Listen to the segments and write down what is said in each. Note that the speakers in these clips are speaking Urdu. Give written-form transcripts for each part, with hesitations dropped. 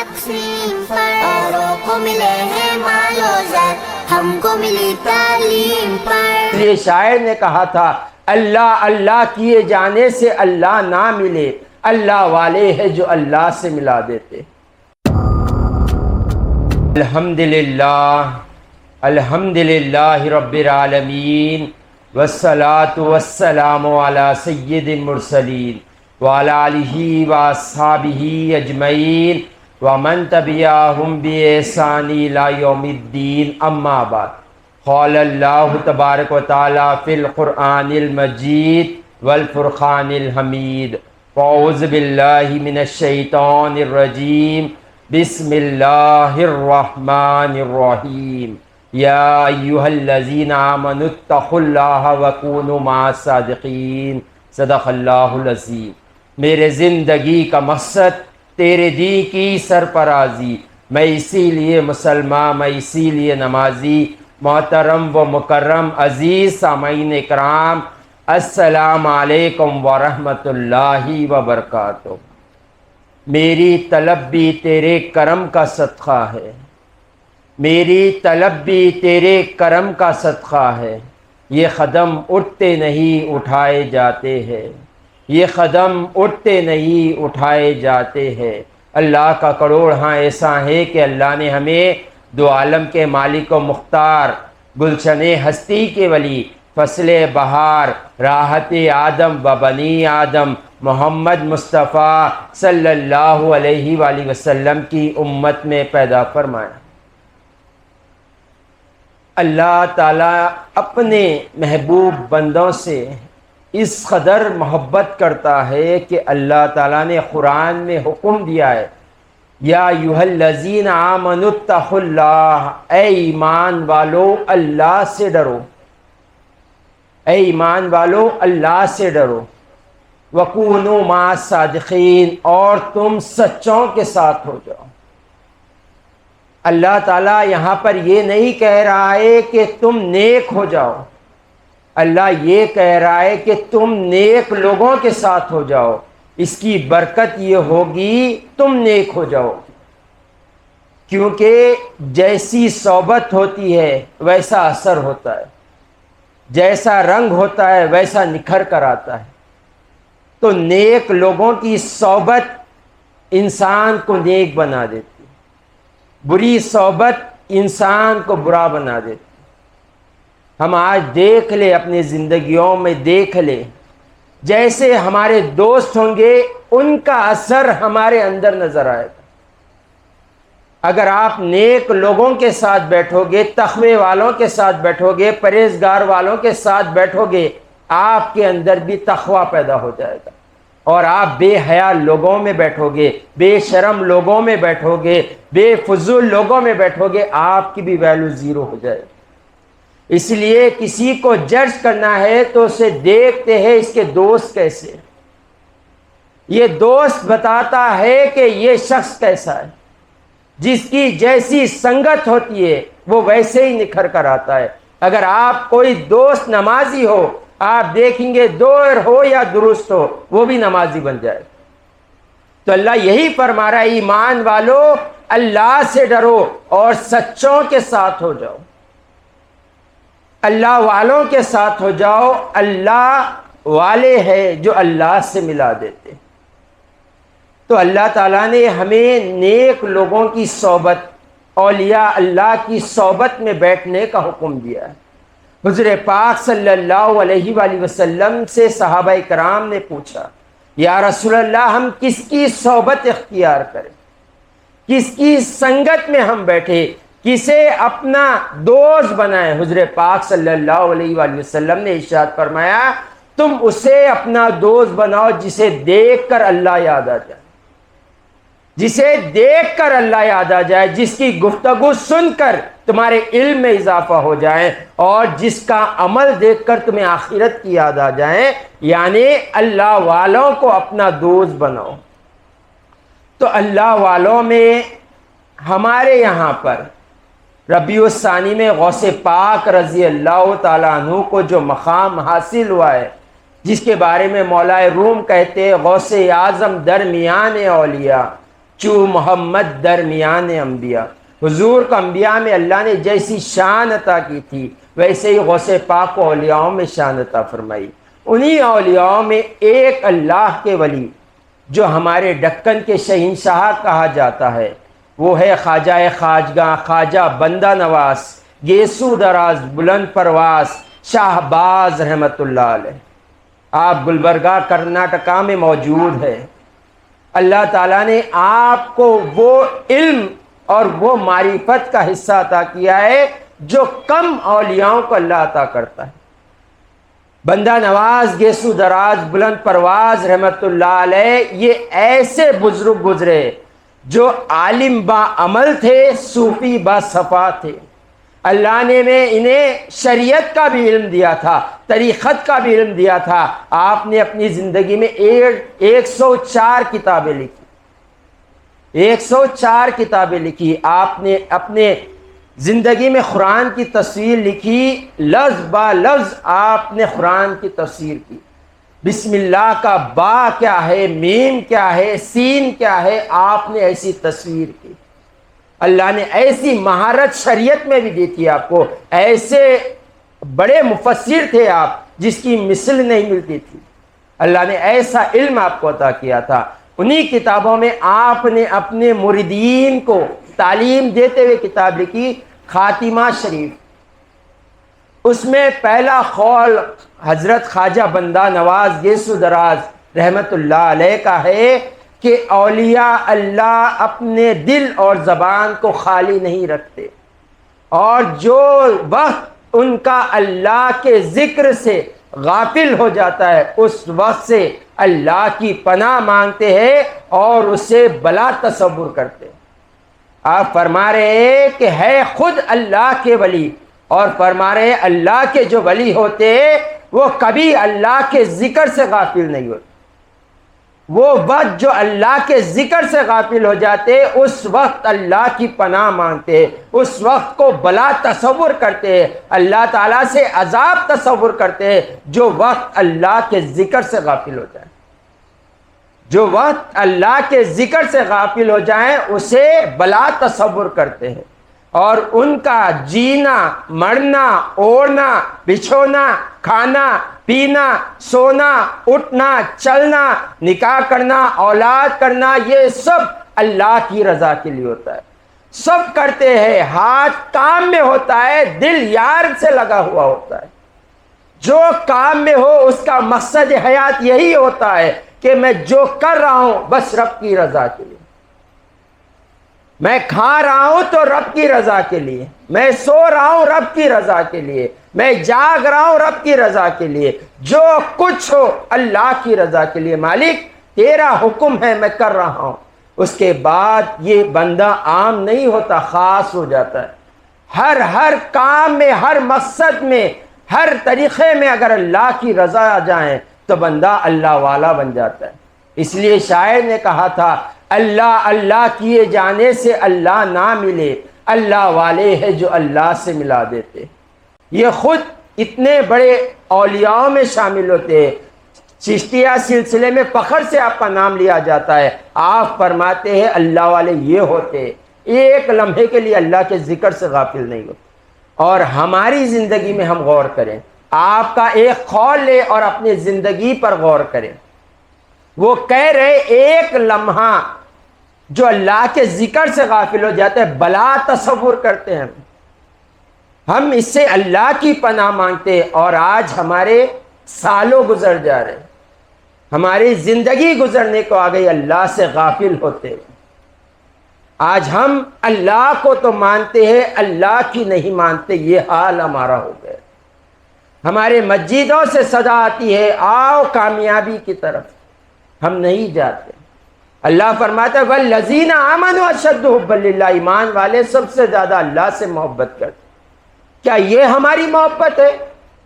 تقسیم پر، اوروں کو ملے ہیں مال و زر، ہم کو ملی تعلیم پر۔ یہ شاعر نے کہا تھا اللہ اللہ کیے جانے سے اللہ نہ ملے، اللہ والے ہیں جو اللہ سے ملا دیتے۔ الحمدللہ رب العالمین، والصلاة والسلام علی سید المرسلین وعلی آلہ واصحابہ اجمعین ومن تبعہم بإحسان الی یوم الدین، اما بعد۔ قال اللہ تبارک و تعالی فی القرآن المجید والفرقان الحمید، اعوذ باللہ من الشیطان الرجیم، بسم اللہ الرحمن الرحیم، یا ایہا الذین آمنوا اتقوا اللہ وکونوا مع الصادقین، صدق اللہ العظیم۔ میرے زندگی کا مقصد تیرے دین کی سرفرازی، میں اسی لیے مسلمان، میں اسی لیے نمازی۔ محترم و مکرم عزیز سامعین کرام، السلام علیکم ورحمۃ اللہ وبرکاتہ۔ میری طلب بھی تیرے کرم کا صدقہ ہے، میری طلب بھی تیرے کرم کا صدقہ ہے، یہ قدم اٹھتے نہیں اٹھائے جاتے ہیں، یہ قدم اٹھتے نہیں اٹھائے جاتے ہیں۔ اللہ کا کروڑ ہاں ایسا ہے کہ اللہ نے ہمیں دو عالم کے مالک و مختار، گلشن ہستی کے ولی، فصل بہار، راحت آدم و بنی آدم، محمد مصطفیٰ صلی اللہ علیہ وآلہ وسلم کی امت میں پیدا فرمایا۔ اللہ تعالیٰ اپنے محبوب بندوں سے اس قدر محبت کرتا ہے کہ اللہ تعالیٰ نے قرآن میں حکم دیا ہے، یا ایھا الذین آمنوا اتقوا اللہ، اے ایمان والو اللہ سے ڈرو، اے ایمان والو اللہ سے ڈرو، وکونوا مع الصادقین، اور تم سچوں کے ساتھ ہو جاؤ۔ اللہ تعالیٰ یہاں پر یہ نہیں کہہ رہا ہے کہ تم نیک ہو جاؤ، اللہ یہ کہہ رہا ہے کہ تم نیک لوگوں کے ساتھ ہو جاؤ، اس کی برکت یہ ہوگی تم نیک ہو جاؤ، کیونکہ جیسی صحبت ہوتی ہے ویسا اثر ہوتا ہے، جیسا رنگ ہوتا ہے ویسا نکھر کر آتا ہے۔ تو نیک لوگوں کی صحبت انسان کو نیک بنا دیتی، بری صحبت انسان کو برا بنا دیتی۔ ہم آج دیکھ لیں، اپنی زندگیوں میں دیکھ لیں، جیسے ہمارے دوست ہوں گے ان کا اثر ہمارے اندر نظر آئے گا۔ اگر آپ نیک لوگوں کے ساتھ بیٹھو گے، تقوی والوں کے ساتھ بیٹھو گے، پرہیزگار والوں کے ساتھ بیٹھو گے، آپ کے اندر بھی تقوی پیدا ہو جائے گا، اور آپ بے حیا لوگوں میں بیٹھو گے، بے شرم لوگوں میں بیٹھو گے، بے فضول لوگوں میں بیٹھو گے، آپ کی بھی ویلیو زیرو ہو جائے گی۔ اس لیے کسی کو جج کرنا ہے تو اسے دیکھتے ہیں اس کے دوست کیسے، یہ دوست بتاتا ہے کہ یہ شخص کیسا ہے، جس کی جیسی سنگت ہوتی ہے وہ ویسے ہی نکھر کر آتا ہے۔ اگر آپ کوئی دوست نمازی ہو، آپ دیکھیں گے دور ہو یا درست ہو وہ بھی نمازی بن جائے گا۔ تو اللہ یہی فرما رہا ہے، ایمان والو اللہ سے ڈرو اور سچوں کے ساتھ ہو جاؤ، اللہ والوں کے ساتھ ہو جاؤ۔ اللہ والے ہیں جو اللہ سے ملا دیتے۔ تو اللہ تعالیٰ نے ہمیں نیک لوگوں کی صحبت، اولیاء اللہ کی صحبت میں بیٹھنے کا حکم دیا ہے۔ حضور پاک صلی اللہ علیہ وآلہ وسلم سے صحابہ کرام نے پوچھا، یا رسول اللہ ہم کس کی صحبت اختیار کریں، کس کی سنگت میں ہم بیٹھے، کسے اپنا دوست بنائیں؟ حضور پاک صلی اللہ علیہ وآلہ وسلم نے ارشاد فرمایا، تم اسے اپنا دوست بناؤ جسے دیکھ کر اللہ یاد آ جائے، جسے دیکھ کر اللہ یاد آ جائے، جس کی گفتگو سن کر تمہارے علم میں اضافہ ہو جائے، اور جس کا عمل دیکھ کر تمہیں آخرت کی یاد آ جائے، یعنی اللہ والوں کو اپنا دوست بناؤ۔ تو اللہ والوں میں ہمارے یہاں پر ربیع الثانی میں غوث پاک رضی اللہ تعالیٰ عنہ کو جو مقام حاصل ہوا ہے، جس کے بارے میں مولا روم کہتے ہیں غوث اعظم درمیان اولیاء، چو محمد درمیان انبیاء، حضور کو انبیاء میں اللہ نے جیسی شان عطا کی تھی ویسے ہی غوث پاک کو اولیاؤں میں شان عطا فرمائی۔ انہی اولیاؤں میں ایک اللہ کے ولی جو ہمارے دکن کے شہنشاہ کہا جاتا ہے وہ ہے خواجہ خواجگاں، خواجہ بندہ نواز، گیسو دراز بلند پرواز، شاہباز رحمت اللہ علیہ۔ آپ گلبرگہ کرناٹکا میں موجود ہے۔ اللہ تعالیٰ نے آپ کو وہ علم اور وہ معرفت کا حصہ عطا کیا ہے جو کم اولیاؤں کو اللہ عطا کرتا ہے۔ بندہ نواز، گیسو دراز بلند پرواز رحمت اللہ علیہ یہ ایسے بزرگ گزرے جو عالم با عمل تھے، صوفی با صفا تھے۔ اللہ نے انہیں شریعت کا بھی علم دیا تھا، طریقت کا بھی علم دیا تھا۔ آپ نے اپنی زندگی میں 104 کتابیں لکھی، 104 کتابیں لکھی۔ آپ نے اپنے زندگی میں قرآن کی تفسیر لکھی، لفظ با لفظ آپ نے قرآن کی تفسیر کی۔ بسم اللہ کا با کیا ہے، میم کیا ہے، سین کیا ہے، آپ نے ایسی تصویر کی۔ اللہ نے ایسی مہارت شریعت میں بھی دی تھی آپ کو، ایسے بڑے مفسر تھے آپ جس کی مثل نہیں ملتی تھی۔ اللہ نے ایسا علم آپ کو عطا کیا تھا۔ انہی کتابوں میں آپ نے اپنے مریدین کو تعلیم دیتے ہوئے کتاب لکھی خاتمہ شریف۔ اس میں پہلا قول حضرت خواجہ بندہ نواز گیسو دراز رحمت اللہ علیہ کا ہے کہ اولیاء اللہ اپنے دل اور زبان کو خالی نہیں رکھتے، اور جو وقت ان کا اللہ کے ذکر سے غافل ہو جاتا ہے اس وقت سے اللہ کی پناہ مانگتے ہیں اور اسے بلا تصور کرتے ہیں۔ آپ فرما رہے ہیں کہ ہے خود اللہ کے ولی، اور فرما رہے ہیں اللہ کے جو ولی ہوتے ہیں وہ کبھی اللہ کے ذکر سے غافل نہیں ہوتے۔ وہ وقت جو اللہ کے ذکر سے غافل ہو جاتے اس وقت اللہ کی پناہ مانگتے ہیں، اس وقت کو بلا تصور کرتے ہیں، اللہ تعالیٰ سے عذاب تصور کرتے ہیں جو وقت اللہ کے ذکر سے غافل ہو جائے۔ جو وقت اللہ کے ذکر سے غافل ہو جائیں اسے بلا تصور کرتے ہیں، اور ان کا جینا، مرنا، اوڑھنا، بچھونا، کھانا، پینا، سونا، اٹھنا، چلنا، نکاح کرنا، اولاد کرنا، یہ سب اللہ کی رضا کے لیے ہوتا ہے۔ سب کرتے ہیں، ہاتھ کام میں ہوتا ہے، دل یار سے لگا ہوا ہوتا ہے۔ جو کام میں ہو اس کا مقصد حیات یہی ہوتا ہے کہ میں جو کر رہا ہوں بس رب کی رضا کے لیے، میں کھا رہا ہوں تو رب کی رضا کے لیے، میں سو رہا ہوں رب کی رضا کے لیے، میں جاگ رہا ہوں رب کی رضا کے لیے، جو کچھ ہو اللہ کی رضا کے لیے۔ مالک تیرا حکم ہے میں کر رہا ہوں۔ اس کے بعد یہ بندہ عام نہیں ہوتا، خاص ہو جاتا ہے۔ ہر کام میں، ہر مقصد میں، ہر طریقے میں اگر اللہ کی رضا آ جائیں تو بندہ اللہ والا بن جاتا ہے۔ اس لیے شاعر نے کہا تھا اللہ اللہ کیے جانے سے اللہ نہ ملے، اللہ والے ہیں جو اللہ سے ملا دیتے۔ یہ خود اتنے بڑے اولیاء میں شامل ہوتے ہیں۔ چشتیہ سلسلے میں فخر سے آپ کا نام لیا جاتا ہے۔ آپ فرماتے ہیں اللہ والے یہ ہوتے ہیں، ایک لمحے کے لیے اللہ کے ذکر سے غافل نہیں ہوتے۔ اور ہماری زندگی میں ہم غور کریں، آپ کا ایک قول لے اور اپنی زندگی پر غور کریں۔ وہ کہہ رہے ایک لمحہ جو اللہ کے ذکر سے غافل ہو جاتے ہیں بلا تصور کرتے ہیں، ہم اس سے اللہ کی پناہ مانگتے ہیں، اور آج ہمارے سالوں گزر جا رہے ہیں، ہماری زندگی گزرنے کو آ گئی اللہ سے غافل ہوتے ہیں۔ آج ہم اللہ کو تو مانتے ہیں، اللہ کی نہیں مانتے، یہ حال ہمارا ہو گیا۔ ہمارے مسجدوں سے صدا آتی ہے آؤ کامیابی کی طرف، ہم نہیں جاتے۔ اللہ فرماتا ہے وَالَّذِينَ آمَنُوا أَشَدُّ حُبًّا لِلَّهِ، ایمان والے سب سے زیادہ اللہ سے محبت کرتے۔ کیا یہ ہماری محبت ہے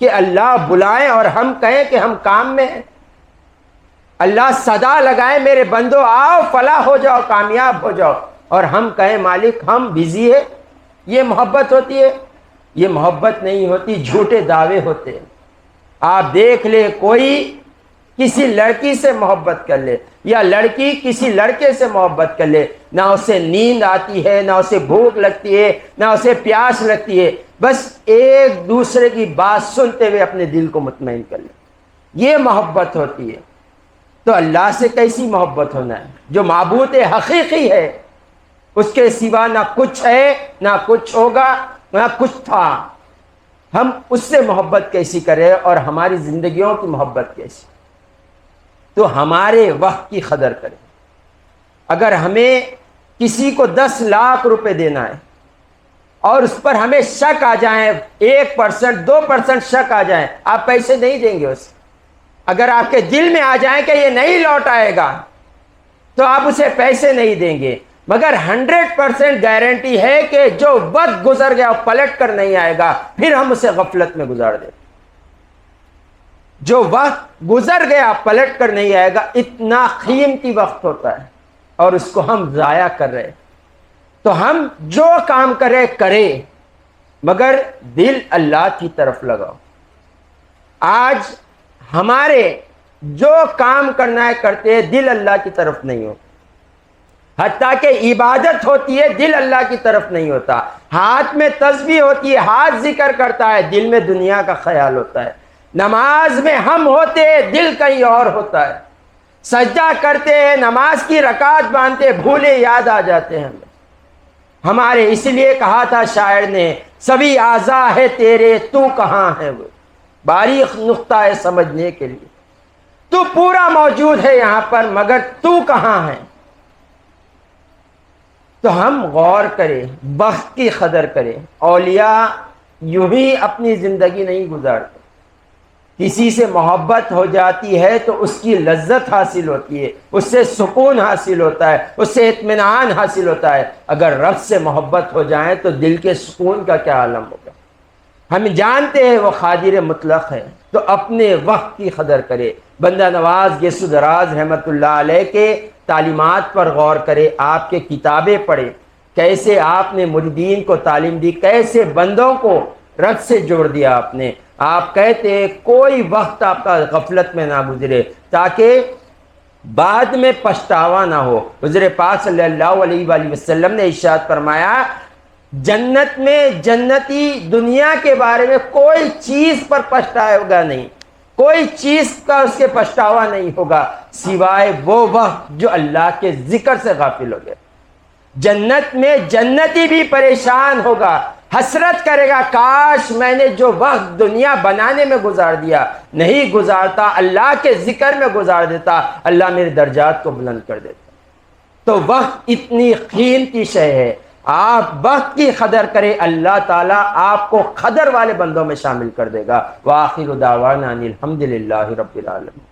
کہ اللہ بلائیں اور ہم کہیں کہ ہم کام میں ہیں؟ اللہ صدا لگائے میرے بندو آؤ فلاح ہو جاؤ، کامیاب ہو جاؤ، اور ہم کہیں مالک ہم بزی ہے؟ یہ محبت ہوتی ہے؟ یہ محبت نہیں ہوتی، جھوٹے دعوے ہوتے ہیں۔ آپ دیکھ لیں کوئی کسی لڑکی سے محبت کر لے یا لڑکی کسی لڑکے سے محبت کر لے، نہ اسے نیند آتی ہے، نہ اسے بھوک لگتی ہے، نہ اسے پیاس لگتی ہے، بس ایک دوسرے کی بات سنتے ہوئے اپنے دل کو مطمئن کر لے، یہ محبت ہوتی ہے۔ تو اللہ سے کیسی محبت ہونا ہے؟ جو معبود حقیقی ہے، اس کے سوا نہ کچھ ہے، نہ کچھ ہوگا، نہ کچھ تھا، ہم اس سے محبت کیسی کریں اور ہماری زندگیوں کی محبت کیسی؟ تو ہمارے وقت کی قدر کریں۔ اگر ہمیں کسی کو 10 لاکھ روپے دینا ہے اور اس پر ہمیں شک آ جائیں، 1%، 2% شک آ جائیں، آپ پیسے نہیں دیں گے اسے۔ اگر آپ کے دل میں آ جائیں کہ یہ نہیں لوٹ آئے گا تو آپ اسے پیسے نہیں دیں گے، مگر 100% گارنٹی ہے کہ جو وقت گزر گیا پلٹ کر نہیں آئے گا، پھر ہم اسے غفلت میں گزار دیں۔ جو وقت گزر گیا پلٹ کر نہیں آئے گا، اتنا قیمتی وقت ہوتا ہے اور اس کو ہم ضائع کر رہے۔ تو ہم جو کام کریں مگر دل اللہ کی طرف لگاؤ۔ آج ہمارے جو کام کرنا ہے کرتے ہیں، دل اللہ کی طرف نہیں ہوتا، حتیٰ کہ عبادت ہوتی ہے دل اللہ کی طرف نہیں ہوتا، ہاتھ میں تسبیح ہوتی ہے ہاتھ ذکر کرتا ہے، دل میں دنیا کا خیال ہوتا ہے، نماز میں ہم ہوتے ہیں دل کہیں اور ہوتا ہے، سجدہ کرتے ہیں نماز کی رکعت باندھتے بھولے یاد آ جاتے ہیں ہمارے۔ اس لیے کہا تھا شاعر نے، سبھی اعضاء ہے تیرے تو کہاں ہے، وہ باریک نقطہ ہے سمجھنے کے لیے، تو پورا موجود ہے یہاں پر مگر تو کہاں ہے۔ تو ہم غور کریں، وقت کی قدر کریں۔ اولیاء یوں ہی اپنی زندگی نہیں گزارتے، کسی سے محبت ہو جاتی ہے تو اس کی لذت حاصل ہوتی ہے، اس سے سکون حاصل ہوتا ہے، اس سے اطمینان حاصل ہوتا ہے۔ اگر رب سے محبت ہو جائے تو دل کے سکون کا کیا عالم ہوگا۔ ہم جانتے ہیں وہ قادر مطلق ہے، تو اپنے وقت کی قدر کرے۔ بندہ نواز یسو دراز رحمت اللہ علیہ کے تعلیمات پر غور کرے، آپ کے کتابیں پڑھے، کیسے آپ نے مریدین کو تعلیم دی، کیسے بندوں کو رب سے جوڑ دیا آپ نے۔ آپ کہتے ہیں کوئی وقت آپ کا غفلت میں نہ گزرے تاکہ بعد میں پچھتاوا نہ ہو۔ حضور پاک صلی اللہ علیہ وآلہ وسلم نے ارشاد فرمایا، جنت میں جنتی دنیا کے بارے میں کوئی چیز پر پچھتائے گا نہیں، کوئی چیز کا اس کے پچھتاوا نہیں ہوگا سوائے وہ وقت جو اللہ کے ذکر سے غافل ہو گیا۔ جنت میں جنتی بھی پریشان ہوگا، حسرت کرے گا، کاش میں نے جو وقت دنیا بنانے میں گزار دیا نہیں گزارتا، اللہ کے ذکر میں گزار دیتا، اللہ میرے درجات کو بلند کر دیتا۔ تو وقت اتنی قیمتی شے ہے، آپ وقت کی قدر کریں، اللہ تعالیٰ آپ کو قدر والے بندوں میں شامل کر دے گا۔ وآخر دعوانا ان الحمد للہ رب العالمین۔